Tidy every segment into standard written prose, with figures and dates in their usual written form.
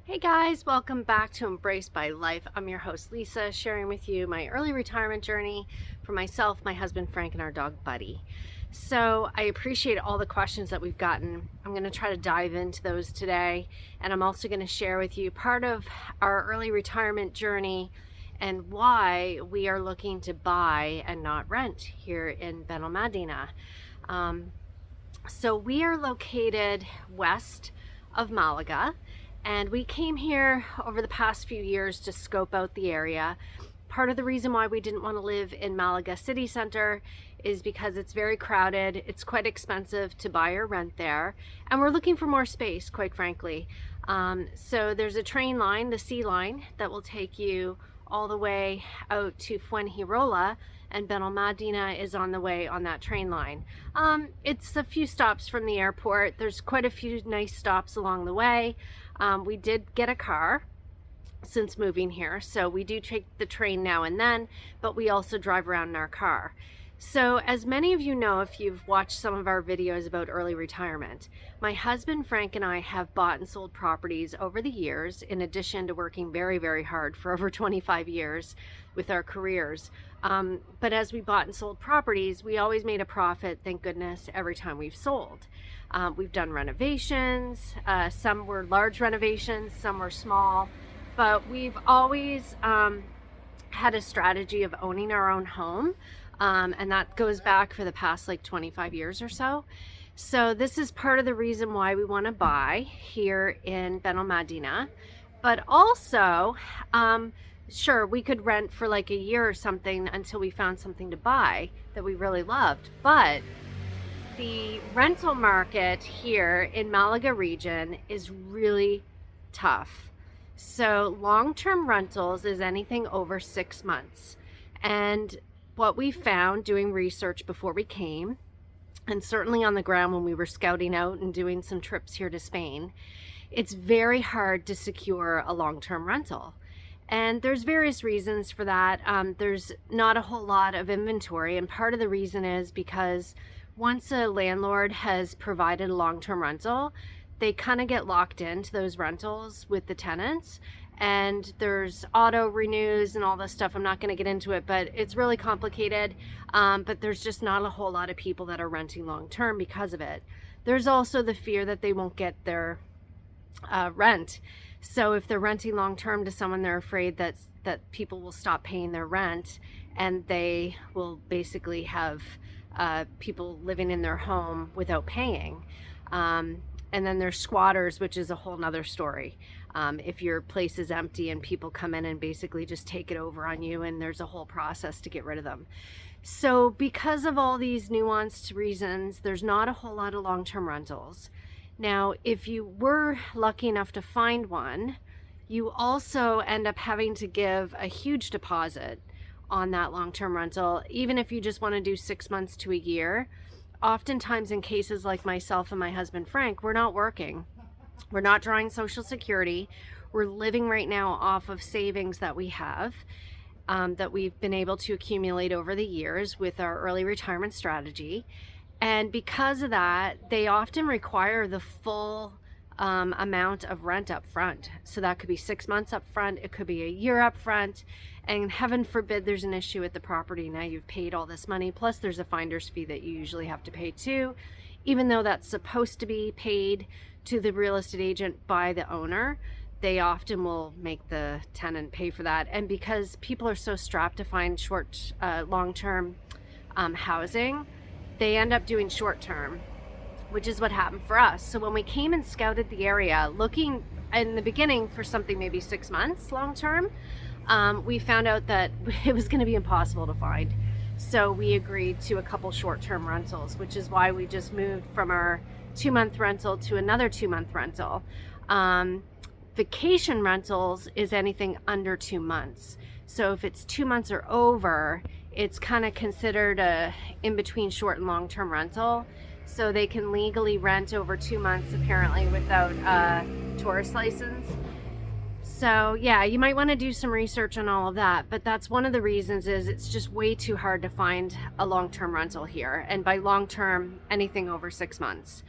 Hey guys, welcome back to Embraced by Life. I'm your host Lisa, sharing with you my early retirement journey for myself, my husband Frank, and our dog Buddy. So I appreciate all the questions that we've gotten. I'm going to try to dive into those today, and I'm also going to share with you part of our early retirement journey and why we are looking to buy and not rent here in Benalmádena. So we are located west of Malaga, and we came here over the past few years to scope out the area. Part of the reason why we didn't want to live in Malaga city center is because it's very crowded, it's quite expensive to buy or rent there, and we're looking for more space, quite frankly. So there's a train line, the C line, that will take you all the way out to Fuengirola, and Benalmádena is on the way on that train line. It's a few stops from the airport. There's quite a few nice stops along the way. We did get a car since moving here, so we do take the train now and then, but we also drive around in our car. So as many of you know, if you've watched some of our videos about early retirement, my husband Frank and I have bought and sold properties over the years, in addition to working very, very hard for over 25 years with our careers. But as we bought and sold properties, we always made a profit, thank goodness, every time we've sold. We've done renovations, some were large renovations, some were small, but we've always had a strategy of owning our own home. And that goes back for the past like 25 years or so. So this is part of the reason why we want to buy here in Benalmádena. But also, sure, we could rent for like a year or something until we found something to buy that we really loved. But the rental market here in Malaga region is really tough. So long-term rentals is anything over 6 months. And what we found doing research before we came, and certainly on the ground when we were scouting out and doing some trips here to Spain, it's very hard to secure a long-term rental. And there's various reasons for that. There's not a whole lot of inventory, and part of the reason is because once a landlord has provided a long-term rental, they kind of get locked into those rentals with the tenants, and there's auto renews and all this stuff. I'm not going to get into it, but it's really complicated. But there's just not a whole lot of people that are renting long-term because of it. There's also the fear that they won't get their rent. So if they're renting long-term to someone, they're afraid that people will stop paying their rent, and they will basically have people living in their home without paying. And then there's squatters, which is a whole nother story. If your place is empty and people come in and basically just take it over on you, and there's a whole process to get rid of them. So because of all these nuanced reasons, there's not a whole lot of long-term rentals. Now, if you were lucky enough to find one, you also end up having to give a huge deposit on that long-term rental, even if you just want to do 6 months to a year. Oftentimes in cases like myself and my husband Frank, we're not working. We're not drawing Social Security. We're living right now off of savings that we have, that we've been able to accumulate over the years with our early retirement strategy. And because of that, they often require the full amount of rent up front. So that could be 6 months up front, it could be a year up front, and heaven forbid there's an issue with the property. Now you've paid all this money, plus there's a finder's fee that you usually have to pay too, even though that's supposed to be paid to the real estate agent by the owner. They often will make the tenant pay for that. And because people are so strapped to find long-term housing, they end up doing short-term, which is what happened for us. So when we came and scouted the area, looking in the beginning for something maybe 6 months long-term, we found out that it was going to be impossible to find. So we agreed to a couple short-term rentals, which is why we just moved from our 2-month rental to another 2-month rental. Vacation rentals is anything under 2 months. So if it's 2 months or over, it's kind of considered a in-between short and long-term rental. So they can legally rent over 2 months apparently without a tourist license. So yeah, you might want to do some research on all of that, but that's one of the reasons is it's just way too hard to find a long-term rental here. And by long-term, anything over 6 months.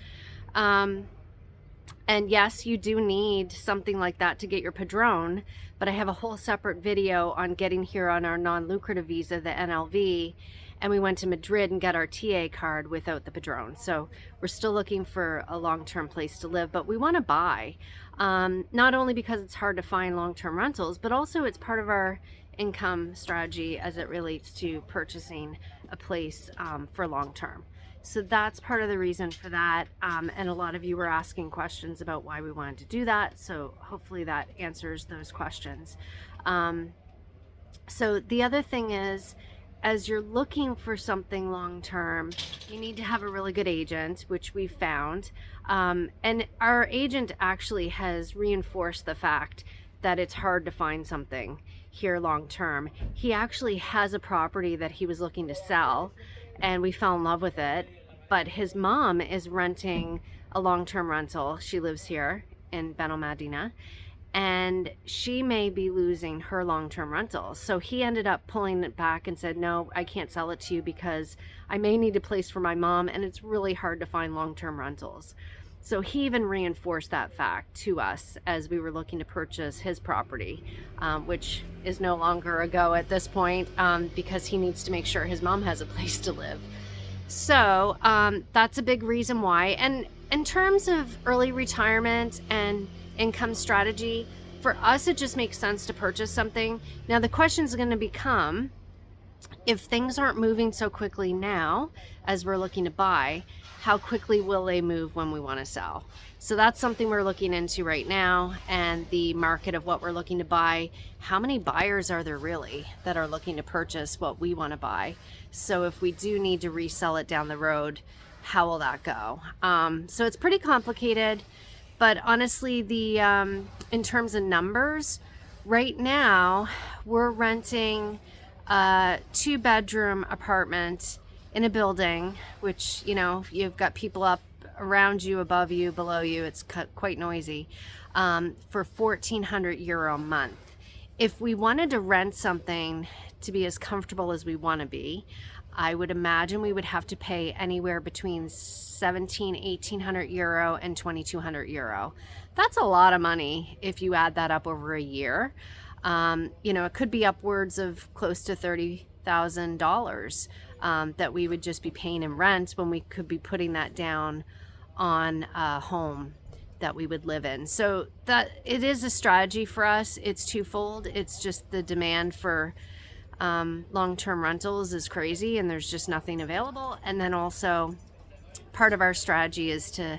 And yes, you do need something like that to get your Padrón, but I have a whole separate video on getting here on our non-lucrative visa, the NLV, and we went to Madrid and got our TA card without the Padrón. So we're still looking for a long-term place to live, but we want to buy, not only because it's hard to find long-term rentals, but also it's part of our income strategy as it relates to purchasing a place for long-term. So that's part of the reason for that. And a lot of you were asking questions about why we wanted to do that. So hopefully that answers those questions. So the other thing is, as you're looking for something long-term, you need to have a really good agent, which we found. And our agent actually has reinforced the fact that it's hard to find something here long-term. He actually has a property that he was looking to sell, and we fell in love with it, but his mom is renting a long-term rental. She lives here in Benalmádena, and she may be losing her long-term rental. So he ended up pulling it back and said, no, I can't sell it to you because I may need a place for my mom, and it's really hard to find long-term rentals. So he even reinforced that fact to us as we were looking to purchase his property, which is no longer a go at this point, because he needs to make sure his mom has a place to live. So that's a big reason why. And in terms of early retirement and income strategy, for us it just makes sense to purchase something. Now the question is going to become, if things aren't moving so quickly now as we're looking to buy, how quickly will they move when we want to sell? So that's something we're looking into right now, and the market of what we're looking to buy. How many buyers are there really that are looking to purchase what we want to buy? So if we do need to resell it down the road, how will that go? So it's pretty complicated, but honestly, in terms of numbers, right now we're renting a 2-bedroom apartment in a building, which, you know, you've got people up around you, above you, below you, it's quite noisy, for €1,400 a month. If we wanted to rent something to be as comfortable as we want to be, I would imagine we would have to pay anywhere between €1,800 and €2,200. That's a lot of money if you add that up over a year. You know, it could be upwards of close to $30,000 that we would just be paying in rent, when we could be putting that down on a home that we would live in. So that it is a strategy for us. It's twofold. It's just the demand for long-term rentals is crazy, and there's just nothing available. And then also part of our strategy is to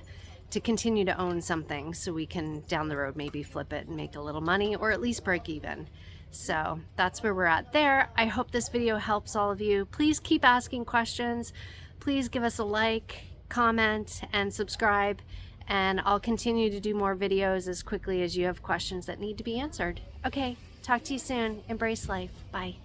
continue to own something, so we can down the road maybe flip it and make a little money, or at least break even. So that's where we're at there. I hope this video helps all of you. Please keep asking questions. Please give us a like, comment, and subscribe, and I'll continue to do more videos as quickly as you have questions that need to be answered. Okay, talk to you soon. Embrace life. Bye.